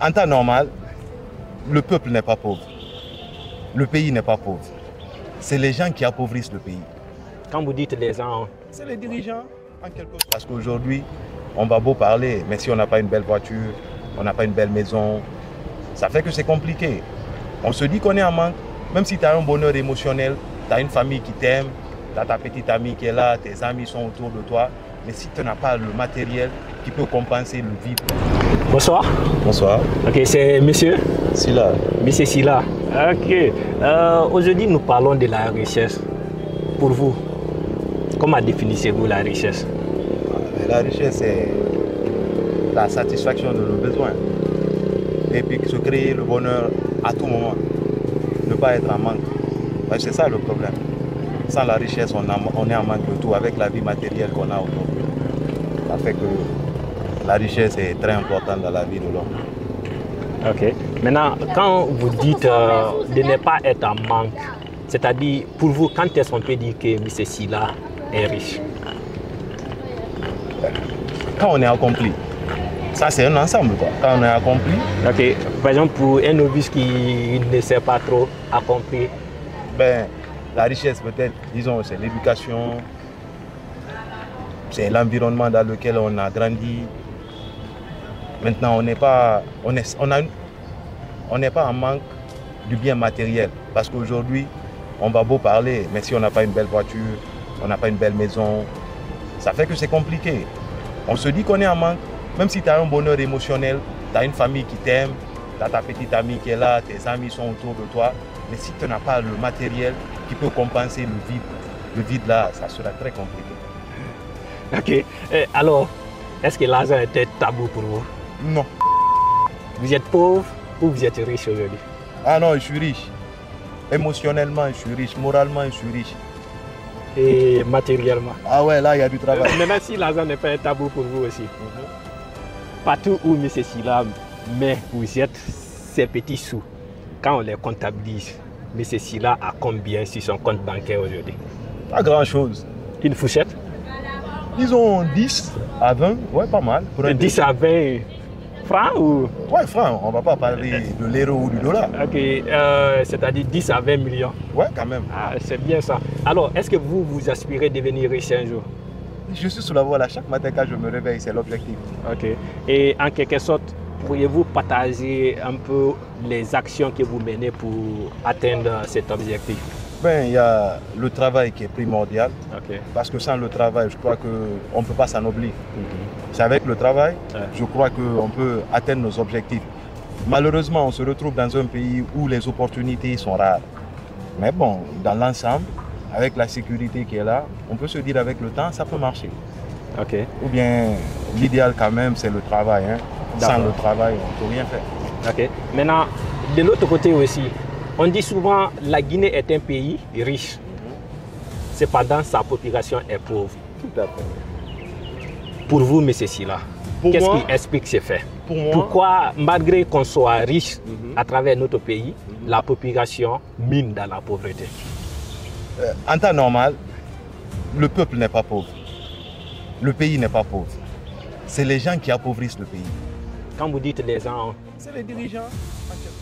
En temps normal, le peuple n'est pas pauvre. Le pays n'est pas pauvre. C'est les gens qui appauvrissent le pays. Quand vous dites les gens, c'est les dirigeants, en quelque sorte. Parce qu'aujourd'hui, on va beau parler, mais si on n'a pas une belle voiture, on n'a pas une belle maison, ça fait que c'est compliqué. On se dit qu'on est en manque, même si tu as un bonheur émotionnel, tu as une famille qui t'aime, tu as ta petite amie qui est là, tes amis sont autour de toi, mais si tu n'as pas le matériel qui peut compenser le vide. Bonsoir. Bonsoir. Ok, c'est monsieur Silla. Monsieur Silla. Ok. Aujourd'hui, nous parlons de la richesse. Pour vous, comment définissez-vous la richesse? La richesse, c'est la satisfaction de nos besoins. Et puis se créer le bonheur à tout moment. Ne pas être en manque. C'est ça le problème. Sans la richesse, on est en manque de tout. Avec la vie matérielle qu'on a aujourd'hui, ça fait que la richesse est très importante dans la vie de l'homme. Ok. Maintenant, quand vous dites de ne pas être en manque, c'est-à-dire, pour vous, quand est-ce qu'on peut dire que M. Silla est riche? Quand on est accompli. Ça, c'est un ensemble, quoi. Quand on est accompli. Ok. Par exemple, pour un novice qui ne sait pas trop accompli. Ben, la richesse, peut-être, disons, c'est l'éducation, c'est l'environnement dans lequel on a grandi. Maintenant, on n'est pas en manque du bien matériel. Parce qu'aujourd'hui, on va beau parler, mais si on n'a pas une belle voiture, on n'a pas une belle maison, ça fait que c'est compliqué. On se dit qu'on est en manque, même si tu as un bonheur émotionnel, tu as une famille qui t'aime, tu as ta petite amie qui est là, tes amis sont autour de toi, mais si tu n'as pas le matériel qui peut compenser le vide là, ça sera très compliqué. Ok. Alors, est-ce que l'argent était tabou pour vous? Non. Vous êtes pauvre ou vous êtes riche aujourd'hui? Ah non, je suis riche. Émotionnellement, je suis riche. Moralement, je suis riche. Et matériellement? Ah ouais, là, il y a du travail. Maintenant, si l'argent n'est pas un tabou pour vous aussi, partout où M. Silla met vous êtes ces petits sous, quand on les comptabilise, M. Silla a combien sur son compte bancaire aujourd'hui? Pas grand-chose. Une fourchette? Disons 10 à 20, ouais, pas mal. De 10 à 20 francs ou? Ouais, francs, on ne va pas parler de l'euro ou du dollar. Ok, c'est-à-dire 10 à 20 millions. Ouais, quand même. Ah, c'est bien ça. Alors, est-ce que vous aspirez devenir riche un jour? Je suis sur la voie là, chaque matin quand je me réveille, c'est l'objectif. Ok. Et en quelque sorte, pourriez-vous partager un peu les actions que vous menez pour atteindre cet objectif? Ben, il y a le travail qui est primordial. Okay. Parce que sans le travail, je crois qu'on ne peut pas s'ennoblir. C'est avec le travail, je crois qu'on peut atteindre nos objectifs. Malheureusement, on se retrouve dans un pays où les opportunités sont rares. Mais bon, dans l'ensemble, avec la sécurité qui est là, on peut se dire avec le temps, ça peut marcher. Okay. Ou bien, l'idéal quand même, c'est le travail. Hein. Sans le travail, on ne peut rien faire. Okay. Maintenant, de l'autre côté aussi, on dit souvent que la Guinée est un pays riche. Cependant, sa population est pauvre. Tout à fait. Pour vous, M. Silla, qu'est-ce qui explique ces faits? Pour moi, pourquoi, malgré qu'on soit riche à travers notre pays, la population mine dans la pauvreté? En temps normal, le peuple n'est pas pauvre. Le pays n'est pas pauvre. C'est les gens qui appauvrissent le pays. Quand vous dites les gens... C'est les dirigeants.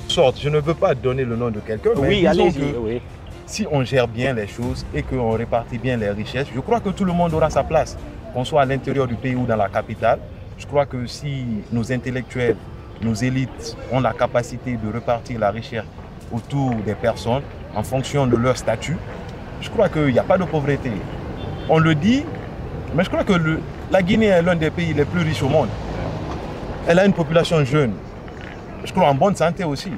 Je ne veux pas donner le nom de quelqu'un, mais oui, allez-y. Oui. Si on gère bien les choses et qu'on répartit bien les richesses, je crois que tout le monde aura sa place. Qu'on soit à l'intérieur du pays ou dans la capitale, je crois que si nos intellectuels, nos élites ont la capacité de repartir la richesse autour des personnes en fonction de leur statut, je crois qu'il n'y a pas de pauvreté. On le dit, mais je crois que la Guinée est l'un des pays les plus riches au monde. Elle a une population jeune. Je crois en bonne santé aussi.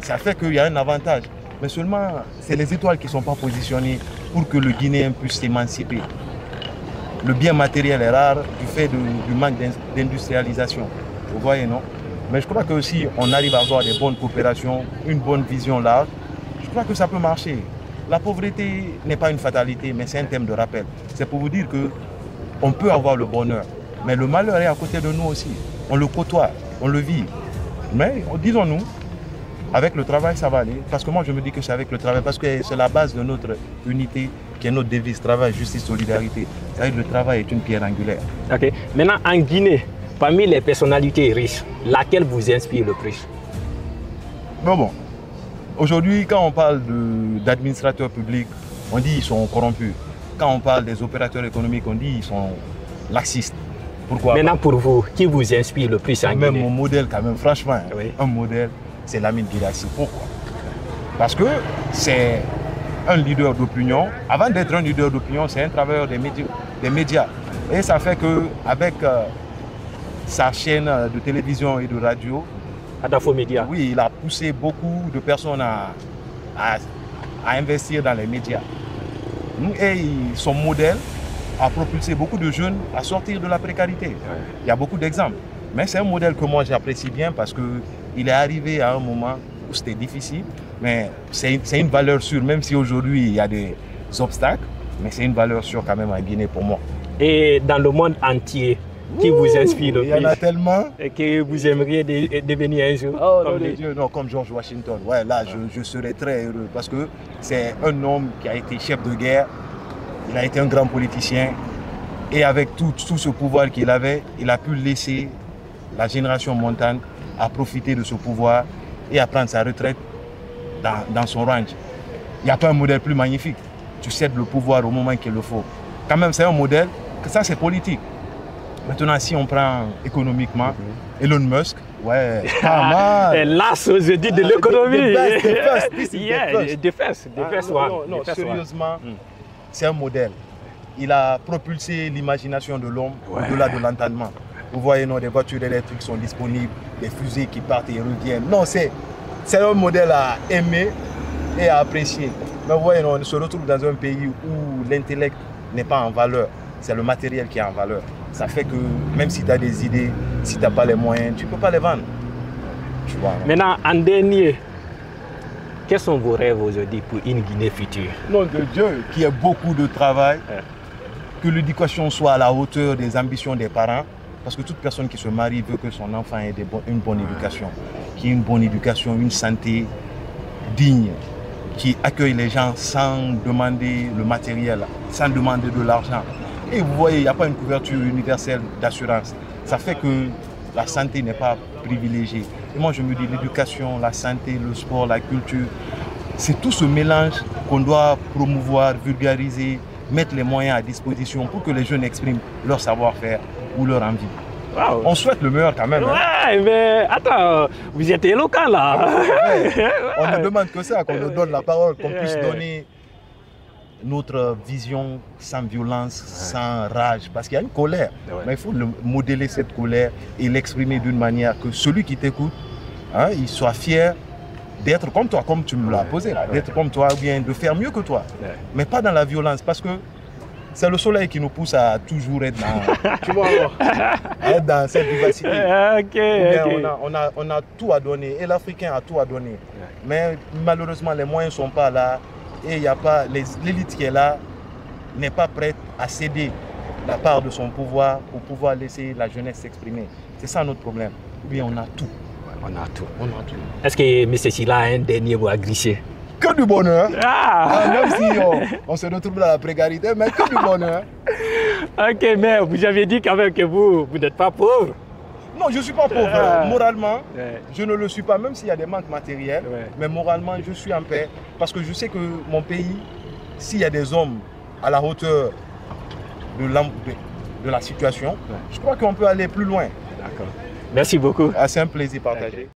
Ça fait qu'il y a un avantage. Mais seulement, c'est les étoiles qui ne sont pas positionnées pour que le Guinéen puisse s'émanciper. Le bien matériel est rare du fait du manque d'industrialisation. Vous voyez, non? Mais je crois que si on arrive à avoir des bonnes coopérations, une bonne vision large, je crois que ça peut marcher. La pauvreté n'est pas une fatalité, mais c'est un thème de rappel. C'est pour vous dire qu'on peut avoir le bonheur, mais le malheur est à côté de nous aussi. On le côtoie, on le vit. Mais disons-nous, avec le travail, ça va aller. Parce que moi, je me dis que c'est avec le travail, parce que c'est la base de notre unité, qui est notre devise, travail, justice, solidarité. C'est-à-dire que le travail est une pierre angulaire. Ok. Maintenant, en Guinée, Parmi les personnalités riches, laquelle vous inspire le plus? Bon. Aujourd'hui, quand on parle d'administrateurs publics, on dit qu'ils sont corrompus. Quand on parle des opérateurs économiques, on dit qu'ils sont laxistes. Pourquoi? Maintenant, pour vous, qui vous inspire le plus en Guinée? Même mon modèle, quand même, franchement, oui. Un modèle, c'est Lamine Guirassy. Pourquoi? Parce que c'est un leader d'opinion. Avant d'être un leader d'opinion, c'est un travailleur des médias. Et ça fait qu'avec sa chaîne de télévision et de radio, Adafo Média. Oui, il a poussé beaucoup de personnes à investir dans les médias. Et son modèle a propulsé beaucoup de jeunes à sortir de la précarité. Ouais. Il y a beaucoup d'exemples. Mais c'est un modèle que moi j'apprécie bien parce qu'il est arrivé à un moment où c'était difficile. Mais c'est une valeur sûre, même si aujourd'hui il y a des obstacles, mais c'est une valeur sûre quand même en Guinée pour moi. Et dans le monde entier, qui vous inspire le plus? Il y en a tellement. Et que vous aimeriez devenir un jour? Oh non, Dieu, non, comme George Washington. Ouais, là, je serais très heureux parce que c'est un homme qui a été chef de guerre, il a été un grand politicien et avec tout ce pouvoir qu'il avait, il a pu laisser la génération montante à profiter de ce pouvoir et à prendre sa retraite dans son ranch. Il n'y a pas un modèle plus magnifique. Tu cèdes le pouvoir au moment qu'il le faut. Quand même, c'est un modèle, que ça c'est politique. Maintenant, si on prend économiquement, Elon Musk, ouais, pas mal. L'as aujourd'hui de l'économie. Non, sérieusement, c'est un modèle. Il a propulsé l'imagination de l'homme au-delà de l'entendement. Vous voyez, non, des voitures électriques sont disponibles, des fusées qui partent et reviennent. Non, c'est un modèle à aimer et à apprécier. Mais vous voyez, non, on se retrouve dans un pays où l'intellect n'est pas en valeur. C'est le matériel qui est en valeur. Ça fait que même si tu as des idées, si tu n'as pas les moyens, tu ne peux pas les vendre. Tu vois, maintenant, en dernier, quels sont vos rêves aujourd'hui pour une Guinée future? Nom de Dieu, qu'il y ait beaucoup de travail, que l'éducation soit à la hauteur des ambitions des parents. Parce que toute personne qui se marie veut que son enfant ait une bonne éducation. Qu'il y ait une bonne éducation, une santé digne, qui accueille les gens sans demander le matériel, sans demander de l'argent. Et vous voyez, il n'y a pas une couverture universelle d'assurance. Ça fait que la santé n'est pas privilégiée. Et moi, je me dis, l'éducation, la santé, le sport, la culture, c'est tout ce mélange qu'on doit promouvoir, vulgariser, mettre les moyens à disposition pour que les jeunes expriment leur savoir-faire ou leur envie. Wow. On souhaite le meilleur quand même. Ouais, hein. Mais attends, vous êtes éloquent là. On ne demande que ça, qu'on nous donne la parole, qu'on puisse donner notre vision sans violence, sans rage, parce qu'il y a une colère. Mais il faut modeler cette colère et l'exprimer d'une manière que celui qui t'écoute, il soit fier d'être comme toi, comme tu me l'as posé, d'être comme toi, ou bien de faire mieux que toi, mais pas dans la violence, parce que c'est le soleil qui nous pousse à toujours être dans, tu vois, être dans cette vivacité. On a tout à donner, et l'Africain a tout à donner. Mais malheureusement, les moyens ne sont pas là, et il n'y a pas, l'élite qui est là n'est pas prête à céder la part de son pouvoir pour pouvoir laisser la jeunesse s'exprimer. C'est ça notre problème. Ou bien on a tout. On a tout. Est-ce que M. Silla a un dernier mot à glisser? Que du bonheur. Même si on se retrouve dans la précarité, mais que du bonheur. Ok, mais vous avez dit quand même que vous n'êtes pas pauvre. Non, je ne suis pas pauvre. Moralement, je ne le suis pas, même s'il y a des manques matériels. Mais moralement, je suis en paix. Parce que je sais que mon pays, s'il y a des hommes à la hauteur de la situation, je crois qu'on peut aller plus loin. D'accord. Merci beaucoup. C'est un plaisir partagé.